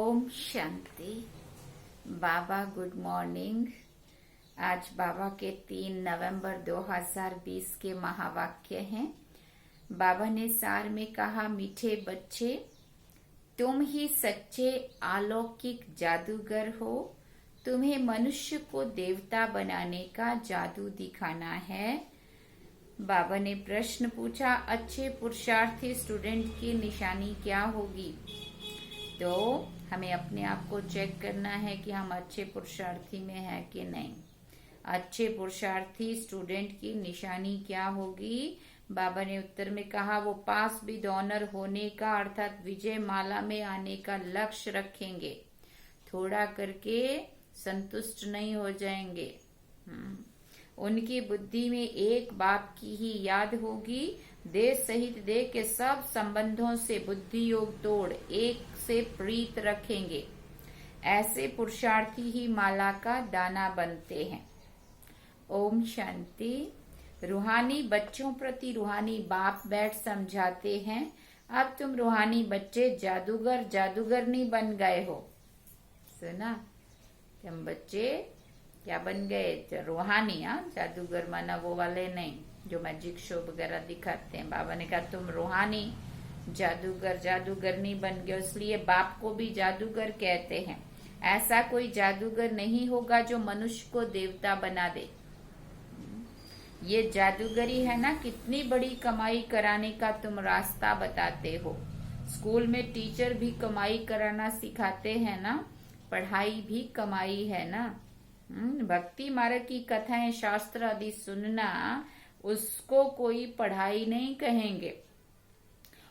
ओम शांति। बाबा good morning. आज बाबा के 3 नवंबर 2020 के महावाक्य हैं। बाबा ने सार में कहा, मीठे बच्चे, तुम ही सच्चे अलौकिक जादूगर हो। तुम्हें मनुष्य को देवता बनाने का जादू दिखाना है। बाबा ने प्रश्न पूछा, अच्छे पुरुषार्थी स्टूडेंट की निशानी क्या होगी? तो हमें अपने आप को चेक करना है कि हम अच्छे पुरुषार्थी में हैं कि नहीं। अच्छे पुरुषार्थी स्टूडेंट की निशानी क्या होगी? बाबा ने उत्तर में कहा, वो पास विद ऑनर होने का अर्थात विजय माला में आने का लक्ष्य रखेंगे। थोड़ा करके संतुष्ट नहीं हो जाएंगे। उनकी बुद्धि में एक बाप की ही याद होगी। देह सहित देह के सब संबंधों से बुद्धि योग तोड़ एक से प्रीत रखेंगे। ऐसे पुरुषार्थी ही माला का दाना बनते हैं। ओम शांति। रूहानी बच्चों प्रति रूहानी बाप बैठ समझाते हैं, अब तुम रूहानी बच्चे जादूगर नहीं बन गए हो। सुना? तुम बच्चे क्या बन गए? रूहानी। जादूगर माना वो वाले नहीं जो मैजिक शो वगैरह दिखाते हैं। बाबा ने कहा तुम रूहानी जादूगर नहीं बन गए, इसलिए बाप को भी जादूगर कहते हैं। ऐसा कोई जादूगर नहीं होगा जो मनुष्य को देवता बना दे। ये जादूगरी है ना, कितनी बड़ी कमाई कराने का तुम रास्ता बताते हो। स्कूल में टीचर भी कमाई कराना सिखाते हैं ना, पढ़ाई भी कमाई है ना। भक्ति मार्ग की कथाएं शास्त्र आदि सुनना, उसको कोई पढ़ाई नहीं कहेंगे।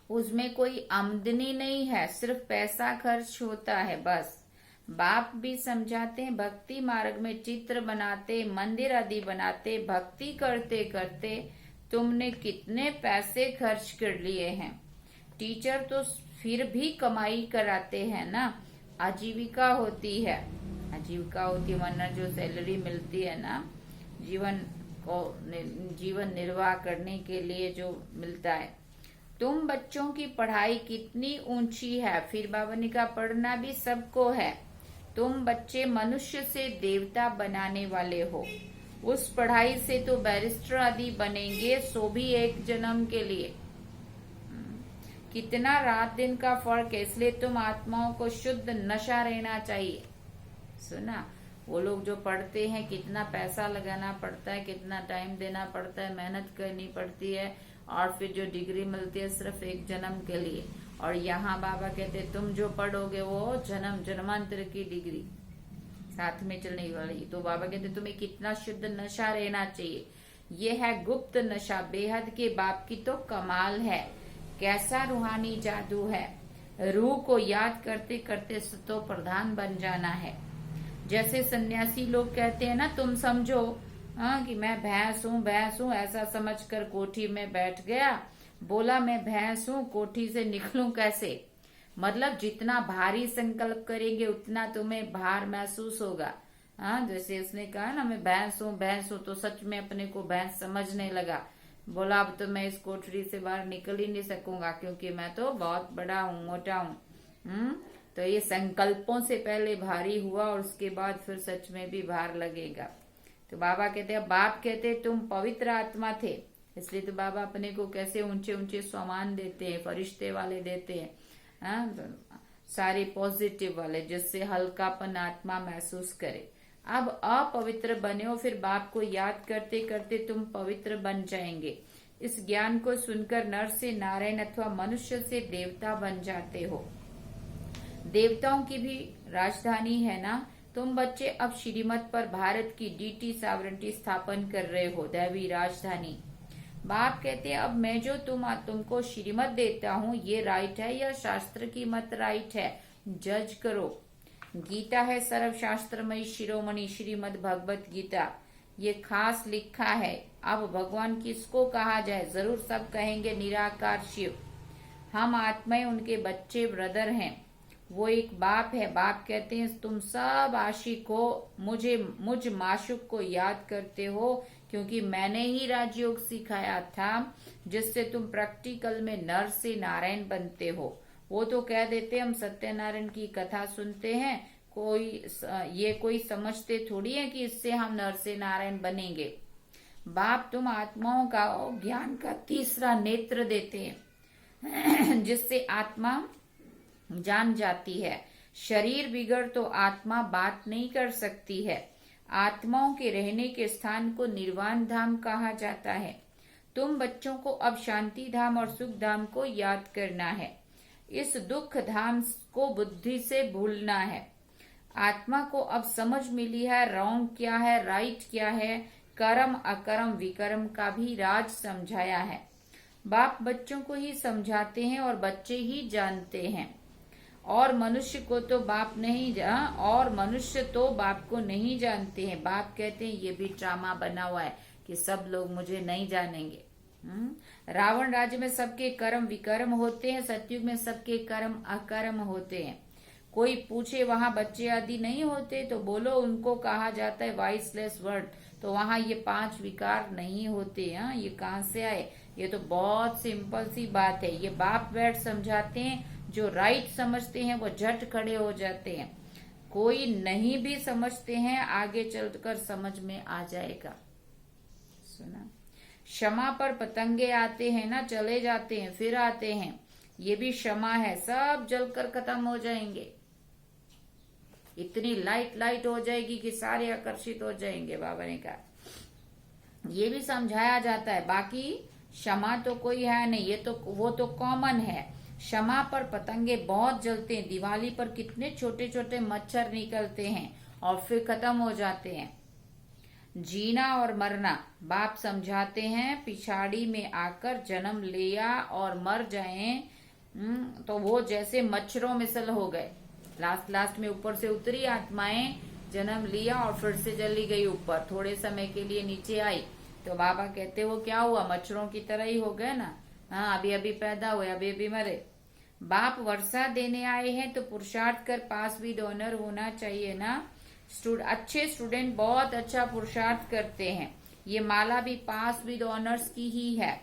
उसमें कोई आमदनी नहीं है, सिर्फ पैसा खर्च होता है बस। बाप भी समझाते हैं, भक्ति मार्ग में चित्र बनाते, मंदिर आदि बनाते, भक्ति करते करते तुमने कितने पैसे खर्च कर लिए हैं। टीचर तो फिर भी कमाई कराते हैं ना, आजीविका होती है वरना जो सैलरी मिलती है ना, जीवन निर्वाह करने के लिए जो मिलता है। तुम बच्चों की पढ़ाई कितनी ऊंची है। फिर बाबा ने कहा पढ़ना भी सबको है। तुम बच्चे मनुष्य से देवता बनाने वाले हो। उस पढ़ाई से तो बैरिस्टर आदि बनेंगे, सो भी एक जन्म के लिए। कितना रात दिन का फर्क है, इसलिए तुम आत्माओं को शुद्ध नशा रहना चाहिए। सुना? वो लोग जो पढ़ते हैं कितना पैसा लगाना पड़ता है, कितना टाइम देना पड़ता है, मेहनत करनी पड़ती है, और फिर जो डिग्री मिलती है सिर्फ एक जन्म के लिए। और यहाँ बाबा कहते तुम जो पढ़ोगे वो जन्मांतर की डिग्री साथ में चलने वाली। तो बाबा कहते तुम्हें कितना शुद्ध नशा रहना चाहिए। ये है गुप्त नशा, बेहद के बाप की तो कमाल है। कैसा रूहानी जादू है। रूह को याद करते करते सतो प्रधान बन जाना है। जैसे सन्यासी लोग कहते हैं ना, तुम समझो कि मैं भैंस हूँ, ऐसा समझकर कोठी में बैठ गया। बोला मैं भैंस हूँ, कोठी से निकलूं कैसे? मतलब जितना भारी संकल्प करेंगे उतना तुम्हें भार महसूस होगा। जैसे उसने कहा ना, मैं भैंस हूँ, तो सच में अपने को भैंस समझने लगा। बोला अब तो मैं इस कोठरी से बाहर निकल ही नहीं सकूंगा, क्योंकि मैं तो बहुत बड़ा हूँ, मोटा हूँ। तो ये संकल्पों से पहले भारी हुआ और उसके बाद फिर सच में भी भार लगेगा। तो बाबा कहते हैं, बाप कहते तुम पवित्र आत्मा थे, इसलिए तो बाबा अपने को कैसे ऊंचे ऊंचे सम्मान देते हैं, फरिश्ते वाले देते हैं, सारे पॉजिटिव वाले, जिससे हल्कापन आत्मा महसूस करे। अब अपवित्र बने हो, फिर बाप को याद करते करते तुम पवित्र बन जाएंगे। इस ज्ञान को सुनकर नर से नारायण अथवा मनुष्य से देवता बन जाते हो। देवताओं की भी राजधानी है ना। तुम बच्चे अब श्रीमत पर भारत की डीटी सॉवरेंटी स्थापन कर रहे हो, दैवी राजधानी। बाप कहते हैं अब मैं जो तुमको श्रीमत देता हूँ, ये राइट है या शास्त्र की मत राइट है, जज करो। गीता है सर्वशास्त्रमयी शिरोमणि श्रीमद भगवत गीता, ये खास लिखा है। अब भगवान किसको कहा जाए? जरूर सब कहेंगे निराकार शिव। हम आत्माएं उनके बच्चे ब्रदर हैं। वो एक बाप है। बाप कहते हैं तुम सब आशिक हो, मुझ माशुक को याद करते हो, क्योंकि मैंने ही राजयोग सिखाया था, जिससे तुम प्रैक्टिकल में नर से नारायण बनते हो। वो तो कह देते हम सत्यनारायण की कथा सुनते हैं, कोई समझते थोड़ी है कि इससे हम नर से नारायण बनेंगे। बाप तुम आत्माओं का ज्ञान का तीसरा नेत्र देते हैं जिससे आत्मा जान जाती है। शरीर बिगड़ तो आत्मा बात नहीं कर सकती है। आत्माओं के रहने के स्थान को निर्वाण धाम कहा जाता है। तुम बच्चों को अब शांति धाम और सुख धाम को याद करना है। इस दुख धाम को बुद्धि से भूलना है। आत्मा को अब समझ मिली है रॉन्ग क्या है, राइट क्या है, कर्म अकर्म विकर्म का भी राज समझाया है। बाप बच्चों को ही समझाते हैं और बच्चे ही जानते हैं, और मनुष्य तो बाप को नहीं जानते हैं। बाप कहते हैं ये भी ड्रामा बना हुआ है कि सब लोग मुझे नहीं जानेंगे। रावण राज्य में सबके कर्म विकर्म होते हैं, सतयुग में सबके कर्म अकर्म होते हैं। कोई पूछे वहां बच्चे आदि नहीं होते तो बोलो उनको कहा जाता है वॉइसलेस वर्ड, तो वहां ये 5 विकार नहीं होते। ये कहां से आए? ये तो बहुत सिंपल सी बात है। ये बाप बैठ समझाते हैं, जो राइट समझते हैं वो झट खड़े हो जाते हैं। कोई नहीं भी समझते हैं आगे चलकर समझ में आ जाएगा। सुना? क्षमा पर पतंगे आते हैं ना, चले जाते हैं फिर आते हैं, ये भी क्षमा है। सब जलकर खत्म हो जाएंगे। इतनी लाइट हो जाएगी कि सारे आकर्षित हो जाएंगे। बाबा ने कहा ये भी समझाया जाता है। बाकी क्षमा तो कोई है नहीं, ये तो वो तो कॉमन है। क्षमा पर पतंगे बहुत जलते हैं। दिवाली पर कितने छोटे छोटे मच्छर निकलते हैं और फिर खत्म हो जाते हैं। जीना और मरना बाप समझाते हैं। पिछाड़ी में आकर जन्म लिया और मर जाएं तो वो जैसे मच्छरों मिसल हो गए। लास्ट में ऊपर से उतरी आत्माएं, जन्म लिया और फिर से चली गई ऊपर, थोड़े समय के लिए नीचे आई तो बाबा कहते वो क्या हुआ, मच्छरों की तरह ही हो गए ना। हाँ, अभी पैदा हुए, अभी मरे। बाप वर्षा देने आए हैं तो पुरुषार्थ कर पास विद ऑनर होना चाहिए ना। अच्छे स्टूडेंट बहुत अच्छा पुरुषार्थ करते हैं। ये माला भी पास विद ऑनर्स की ही है।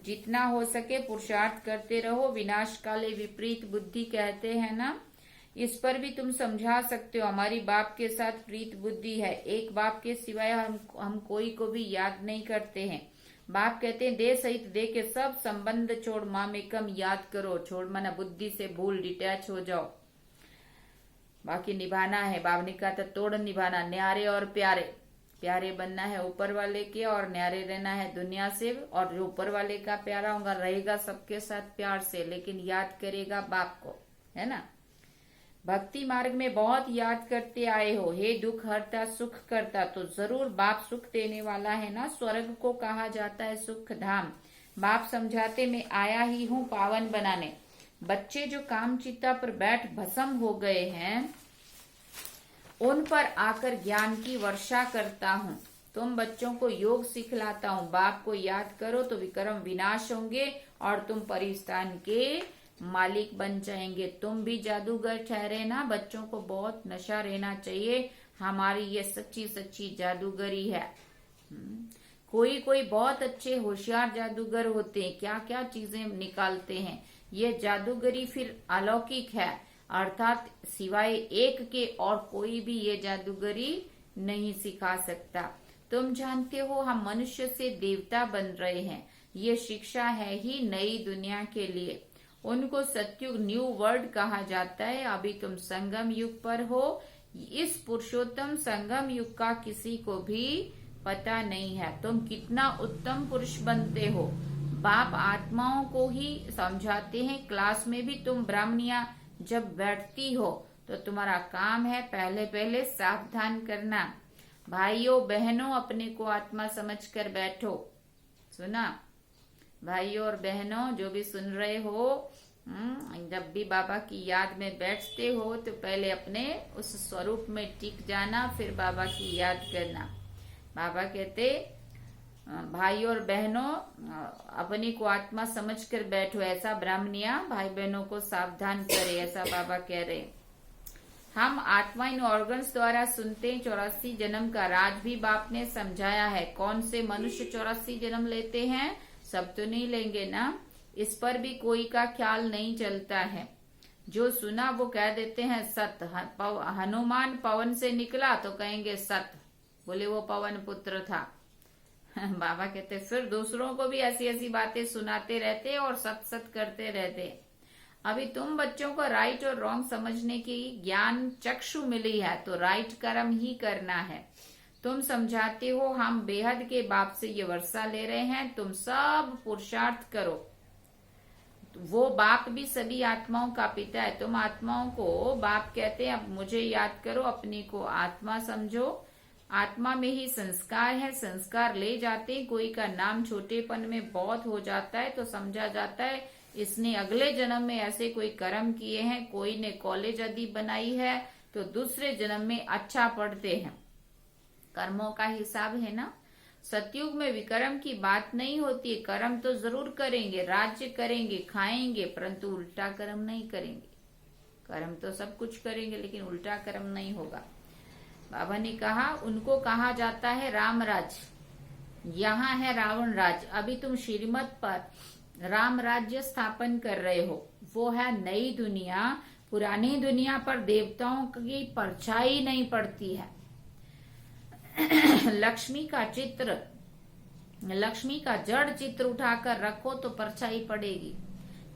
जितना हो सके पुरुषार्थ करते रहो। विनाश काले विपरीत बुद्धि कहते हैं ना, इस पर भी तुम समझा सकते हो। हमारी बाप के साथ प्रीत बुद्धि है। एक बाप के सिवाय हम कोई को भी याद नहीं करते हैं। बाप कहते हैं देह सहित देह के सब संबंध छोड़ मामेकम याद करो। छोड़ माना बुद्धि से भूल, डिटैच हो जाओ। बाकी निभाना है। बाप ने कहा था तोड़ निभाना। न्यारे और प्यारे, प्यारे बनना है ऊपर वाले के और न्यारे रहना है दुनिया से। और जो ऊपर वाले का प्यारा होगा रहेगा सबके साथ प्यार से, लेकिन याद करेगा बाप को, है ना। भक्ति मार्ग में बहुत याद करते आए हो, हे दुख हरता सुख करता, तो जरूर बाप सुख देने वाला है ना। स्वर्ग को कहा जाता है सुख धाम। बाप समझाते मैं आया ही हूँ पावन बनाने। बच्चे जो कामचिता पर बैठ भस्म हो गए हैं उन पर आकर ज्ञान की वर्षा करता हूँ। तुम बच्चों को योग सिखलाता हूँ। बाप को याद करो तो विक्रम विनाश होंगे और तुम परिस्थान के मालिक बन जाएंगे। तुम भी जादूगर ठहरे ना। बच्चों को बहुत नशा रहना चाहिए। हमारी ये सच्ची सच्ची जादूगरी है। कोई बहुत अच्छे होशियार जादूगर होते हैं, क्या क्या चीजें निकालते हैं। ये जादूगरी फिर अलौकिक है, अर्थात सिवाय एक के और कोई भी ये जादूगरी नहीं सिखा सकता। तुम जानते हो हम मनुष्य से देवता बन रहे हैं। ये शिक्षा है ही नई दुनिया के लिए। उनको सतयुग न्यू वर्ल्ड कहा जाता है। अभी तुम संगम युग पर हो। इस पुरुषोत्तम संगम युग का किसी को भी पता नहीं है। तुम कितना उत्तम पुरुष बनते हो। बाप आत्माओं को ही समझाते हैं। क्लास में भी तुम ब्राह्मणिया जब बैठती हो तो तुम्हारा काम है पहले सावधान करना। भाइयों बहनों अपने को आत्मा समझकर बैठो। सुना? भाइयों और बहनों जो भी सुन रहे हो, जब भी बाबा की याद में बैठते हो तो पहले अपने उस स्वरूप में टिक जाना, फिर बाबा की याद करना। बाबा कहते भाइयों और बहनों अपने को आत्मा समझकर बैठो। ऐसा ब्राह्मणिया भाई बहनों को सावधान करे, ऐसा बाबा कह रहे। हम आत्मा इन ऑर्गन्स द्वारा सुनते हैं। 84 जन्म का राज भी बाप ने समझाया है। कौन से मनुष्य 84 जन्म लेते हैं? सब तो नहीं लेंगे ना। इस पर भी कोई का ख्याल नहीं चलता है। जो सुना वो कह देते हैं सत्य। हनुमान पवन से निकला तो कहेंगे सत्य, बोले वो पवन पुत्र था। बाबा कहते फिर दूसरों को भी ऐसी ऐसी बातें सुनाते रहते और सत सत करते रहते। अभी तुम बच्चों को राइट और रॉन्ग समझने की ज्ञान चक्षु मिली है तो राइट कर्म ही करना है। तुम समझाते हो हम बेहद के बाप से ये वर्षा ले रहे हैं, तुम सब पुरुषार्थ करो। वो बाप भी सभी आत्माओं का पिता है। तुम आत्माओं को बाप कहते हैं, अब मुझे याद करो, अपने को आत्मा समझो। आत्मा में ही संस्कार है, संस्कार ले जाते। कोई का नाम छोटेपन में बहुत हो जाता है तो समझा जाता है इसने अगले जन्म में ऐसे कोई कर्म किए हैं। कोई ने कॉलेज आदि बनाई है तो दूसरे जन्म में अच्छा पढ़ते हैं। कर्मों का हिसाब है ना। सतयुग में विकर्म की बात नहीं होती है। कर्म तो जरूर करेंगे, राज्य करेंगे, खाएंगे, परंतु उल्टा कर्म नहीं करेंगे। कर्म तो सब कुछ करेंगे लेकिन उल्टा कर्म नहीं होगा। बाबा ने कहा उनको कहा जाता है राम राज, यहाँ है रावण राज। अभी तुम श्रीमत पर राम राज्य स्थापन कर रहे हो, वो है नई दुनिया। पुरानी दुनिया पर देवताओं की परछाई नहीं पड़ती है। लक्ष्मी का चित्र, लक्ष्मी का जड़ चित्र उठाकर रखो तो परछाई पड़ेगी,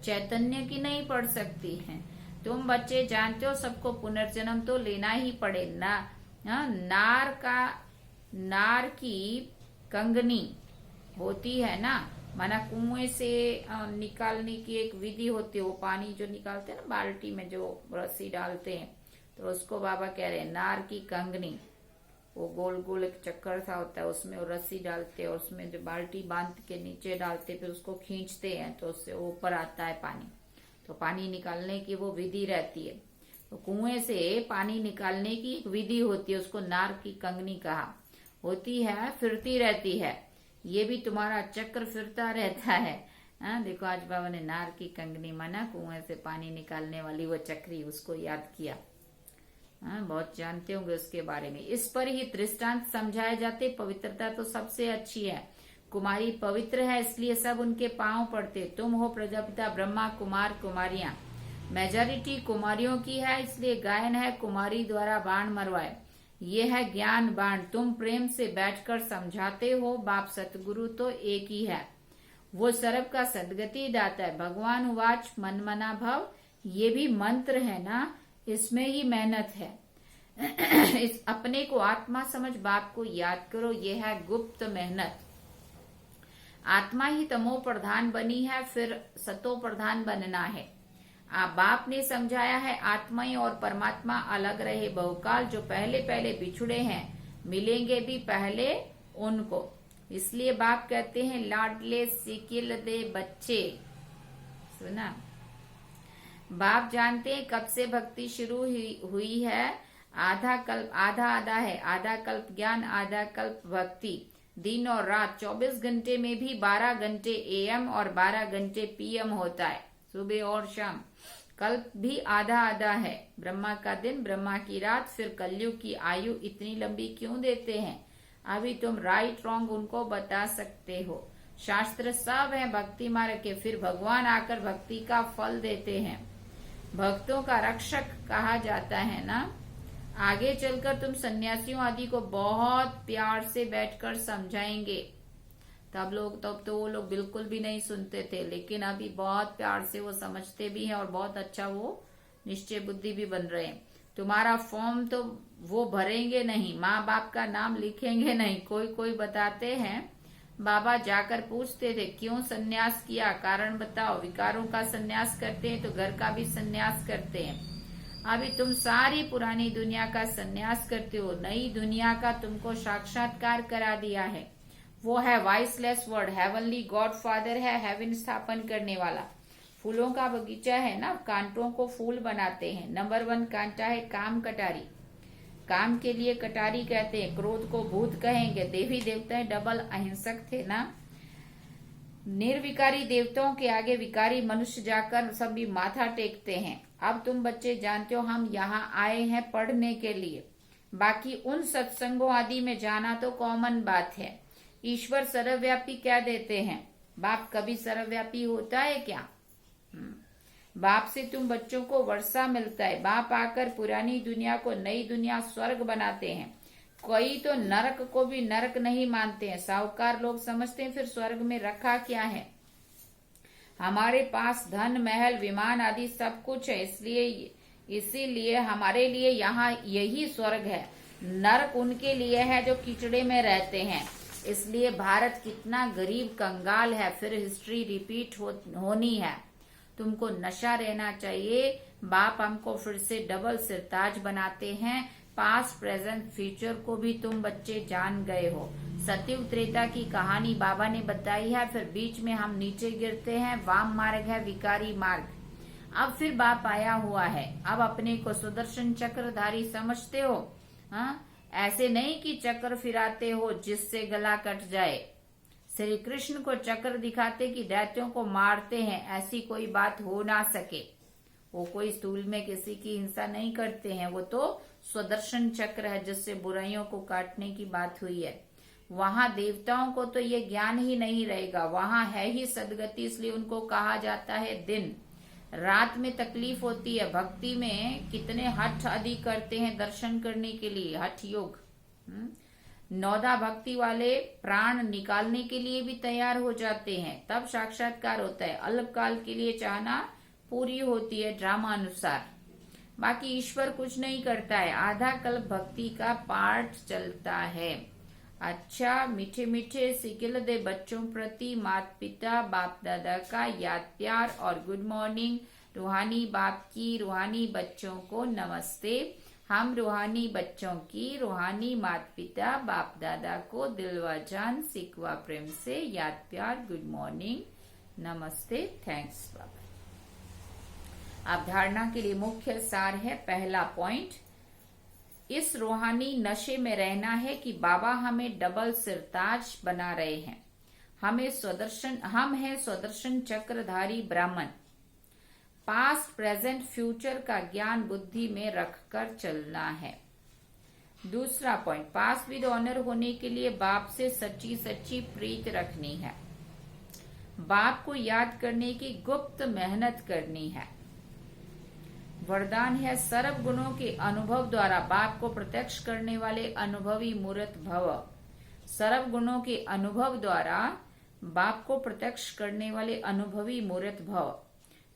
चैतन्य की नहीं पड़ सकती है। तुम बच्चे जानते हो सबको पुनर्जन्म तो लेना ही पड़े ना। नार की कंगनी होती है ना, माना कुएं से निकालने की एक विधि होती है। वो पानी जो निकालते हैं ना बाल्टी में जो रस्सी डालते हैं, तो उसको बाबा कह रहे हैं नार की कंगनी। वो गोल गोल एक चक्कर सा होता है, उसमें वो रस्सी डालते हैं, उसमें जो बाल्टी बांध के नीचे डालते, फिर उसको खींचते हैं तो उससे ऊपर आता है पानी। तो पानी निकालने की वो विधि रहती है। तो कुएं से पानी निकालने की एक विधि होती है, उसको नार की कंगनी कहा होती है, फिरती रहती है। ये भी तुम्हारा चक्र फिरता रहता है। देखो आज बाबा ने नार की कंगनी माना, कुएं से पानी निकालने वाली वो चक्री, उसको याद किया। बहुत जानते होंगे उसके बारे में। इस पर ही दृष्टांत समझाए जाते। पवित्रता तो सबसे अच्छी है। कुमारी पवित्र है इसलिए सब उनके पांव पड़ते। तुम हो प्रजापिता ब्रह्मा, कुमार कुमारियां। मेजॉरिटी कुमारियों की है इसलिए गायन है कुमारी द्वारा बाण मरवाए। ये है ज्ञान बाण। तुम प्रेम से बैठकर समझाते हो। बाप सतगुरु तो एक ही है, वो सर्व का सदगति दाता है। भगवान उवाच मन मना भव, ये भी मंत्र है ना, इसमें ही मेहनत है। इस अपने को आत्मा समझ बाप को याद करो, ये है गुप्त मेहनत। आत्मा ही तमो प्रधान बनी है, फिर सतो प्रधान बनना है। बाप ने समझाया है आत्मा और परमात्मा अलग रहे बहुकाल। जो पहले पहले बिछुड़े हैं मिलेंगे भी पहले उनको। इसलिए बाप कहते हैं लाडले सिकिल दे बच्चे। सुना, बाप जानते हैं कब से भक्ति शुरू हुई है। आधा कल्प, आधा है। आधा कल्प ज्ञान, आधा कल्प भक्ति। दिन और रात 24 घंटे में भी 12 घंटे एएम और 12 घंटे पीएम होता है, सुबह और शाम। कल्प भी आधा आधा है। ब्रह्मा का दिन, ब्रह्मा की रात। फिर कलयुग की आयु इतनी लंबी क्यों देते हैं? अभी तुम राइट रॉन्ग उनको बता सकते हो। शास्त्र सब है भक्ति मार्ग के। फिर भगवान आकर भक्ति का फल देते हैं। भक्तों का रक्षक कहा जाता है ना। आगे चलकर तुम सन्यासियों आदि को बहुत प्यार से बैठकर समझाएंगे। तब तो वो लोग बिल्कुल भी नहीं सुनते थे, लेकिन अभी बहुत प्यार से वो समझते भी हैं और बहुत अच्छा वो निश्चय बुद्धि भी बन रहे हैं। तुम्हारा फॉर्म तो वो भरेंगे नहीं, माँ बाप का नाम लिखेंगे नहीं। कोई बताते हैं बाबा जाकर पूछते थे क्यों सन्यास किया, कारण बताओ। विकारों का सन्यास करते हैं तो घर का भी सन्यास करते हैं। अभी तुम सारी पुरानी दुनिया का सन्यास करते हो, नई दुनिया का तुमको साक्षात्कार करा दिया है। वो है voiceless word, heavenly God father है, हेवन स्थापन करने वाला। फूलों का बगीचा है ना, कांटों को फूल बनाते हैं। नंबर 1 कांटा है काम कटारी, काम के लिए कटारी कहते हैं। क्रोध को भूत कहेंगे। देवी देवता डबल अहिंसक थे ना। निर्विकारी देवताओं के आगे विकारी मनुष्य जाकर सभी माथा टेकते हैं। अब तुम बच्चे जानते हो हम यहाँ आए हैं पढ़ने के लिए। बाकी उन सत्संगों आदि में जाना तो कॉमन बात है। ईश्वर सर्वव्यापी क्या देते हैं? बाप कभी सर्वव्यापी होता है क्या? बाप से तुम बच्चों को वर्षा मिलता है। बाप आकर पुरानी दुनिया को नई दुनिया स्वर्ग बनाते हैं। कोई तो नरक को भी नरक नहीं मानते हैं। साहूकार लोग समझते हैं फिर स्वर्ग में रखा क्या है। हमारे पास धन महल विमान आदि सब कुछ है, इसीलिए हमारे लिए यहाँ यही स्वर्ग है। नरक उनके लिए है जो कीचड़े में रहते हैं। इसलिए भारत कितना गरीब कंगाल है। फिर हिस्ट्री रिपीट होनी है। तुमको नशा रहना चाहिए। बाप हमको फिर से डबल सिरताज बनाते हैं। पास्ट प्रेजेंट फ्यूचर को भी तुम बच्चे जान गए हो। सतयुग त्रेता की कहानी बाबा ने बताई है। फिर बीच में हम नीचे गिरते हैं। वाम मार्ग है विकारी मार्ग। अब फिर बाप आया हुआ है। अब अपने को सुदर्शन चक्रधारी समझते हो? हाँ, ऐसे नहीं कि चक्र फिराते हो जिससे गला कट जाए। श्री कृष्ण को चक्र दिखाते कि दैत्यों को मारते हैं, ऐसी कोई बात हो ना सके। वो कोई स्थूल में किसी की हिंसा नहीं करते हैं। वो तो सुदर्शन चक्र है जिससे बुराइयों को काटने की बात हुई है। वहां देवताओं को तो ये ज्ञान ही नहीं रहेगा। वहां है ही सदगति, इसलिए उनको कहा जाता है दिन। रात में तकलीफ होती है। भक्ति में कितने हठ आदि करते हैं दर्शन करने के लिए, हठ योग। नौदा भक्ति वाले प्राण निकालने के लिए भी तैयार हो जाते हैं, तब साक्षात्कार होता है। अल्पकाल के लिए चाहना पूरी होती है ड्रामा अनुसार। बाकी ईश्वर कुछ नहीं करता है। आधा कल्प भक्ति का पाठ चलता है। अच्छा, मीठे मीठे सिकिल दे बच्चों प्रति माता पिता बाप दादा का याद प्यार और गुड मॉर्निंग। रूहानी बाप की रूहानी बच्चों को नमस्ते। हम रूहानी बच्चों की रूहानी माता पिता बाप दादा को दिलवा जान सिकवा प्रेम से याद प्यार, गुड मॉर्निंग, नमस्ते, थैंक्स बाबा। अब धारणा के लिए मुख्य सार है। पहला पॉइंट, इस रूहानी नशे में रहना है कि बाबा हमें डबल सिरताज बना रहे हैं। हम हैं स्वदर्शन चक्रधारी ब्राह्मण। पास्ट प्रेजेंट फ्यूचर का ज्ञान बुद्धि में रखकर चलना है। दूसरा पॉइंट, पास विद ऑनर होने के लिए बाप से सच्ची सच्ची प्रीत रखनी है। बाप को याद करने की गुप्त मेहनत करनी है। वरदान है सर्व गुणों के अनुभव द्वारा बाप को प्रत्यक्ष करने वाले अनुभवी मूर्त भव। सर्व गुणों के अनुभव द्वारा बाप को प्रत्यक्ष करने वाले अनुभवी मूर्त भव।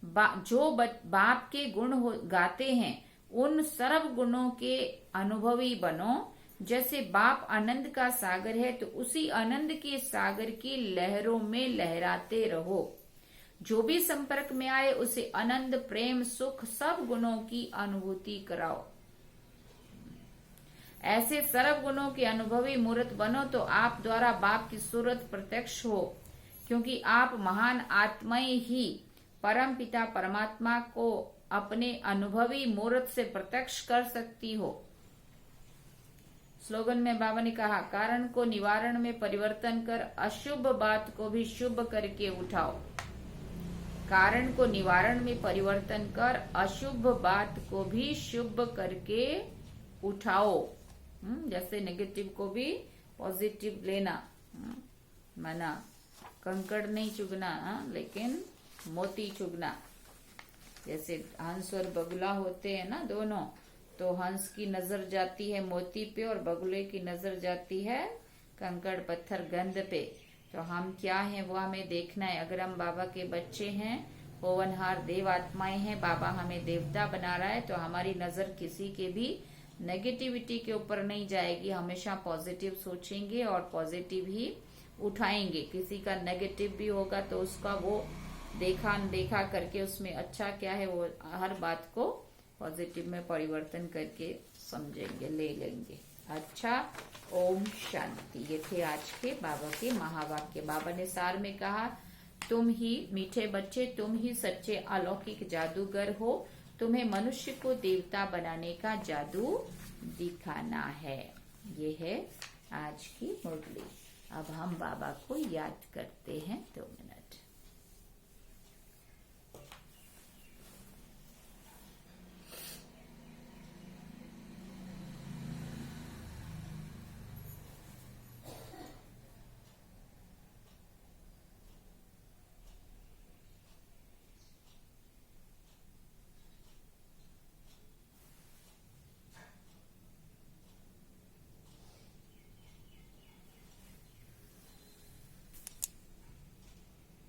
जो बाप के गुण गाते हैं उन सर्व गुणों के अनुभवी बनो। जैसे बाप आनंद का सागर है तो उसी आनंद के सागर की लहरों में लहराते रहो। जो भी संपर्क में आए उसे आनंद प्रेम सुख सब गुणों की अनुभूति कराओ। ऐसे सर्व गुणों के अनुभवी मूर्त बनो तो आप द्वारा बाप की सूरत प्रत्यक्ष हो, क्योंकि आप महान आत्माएं ही परम पिता परमात्मा को अपने अनुभवी मूर्त से प्रत्यक्ष कर सकती हो। स्लोगन में बाबा ने कहा, कारण को निवारण में परिवर्तन कर अशुभ बात को भी शुभ करके उठाओ। कारण को निवारण में परिवर्तन कर अशुभ बात को भी शुभ करके उठाओ। जैसे नेगेटिव को भी पॉजिटिव लेना, माना कंकड़ नहीं चुगना लेकिन मोती चुगना। जैसे हंस और बगुला होते हैं ना दोनों, तो हंस की नजर जाती है मोती पे और बगुले की नजर जाती है कंकड़ पत्थर गंध पे। तो हम क्या हैं वो हमें देखना है। अगर हम बाबा के बच्चे हैं, पवनहार देव आत्माएं हैं, बाबा हमें देवता बना रहा है, तो हमारी नजर किसी के भी नेगेटिविटी के ऊपर नहीं जाएगी। हमेशा पॉजिटिव सोचेंगे और पॉजिटिव ही उठाएंगे। किसी का नेगेटिव भी होगा तो उसका वो देखा अनदेखा करके उसमें अच्छा क्या है वो हर बात को पॉजिटिव में परिवर्तन करके समझेंगे, ले लेंगे। अच्छा, ओम शांति। ये थे आज के बाबा के महावाक्य। बाबा ने सार में कहा, तुम ही मीठे बच्चे, तुम ही सच्चे अलौकिक जादूगर हो। तुम्हें मनुष्य को देवता बनाने का जादू दिखाना है। ये है आज की मुरली। अब हम बाबा को याद करते हैं 2 मिनट।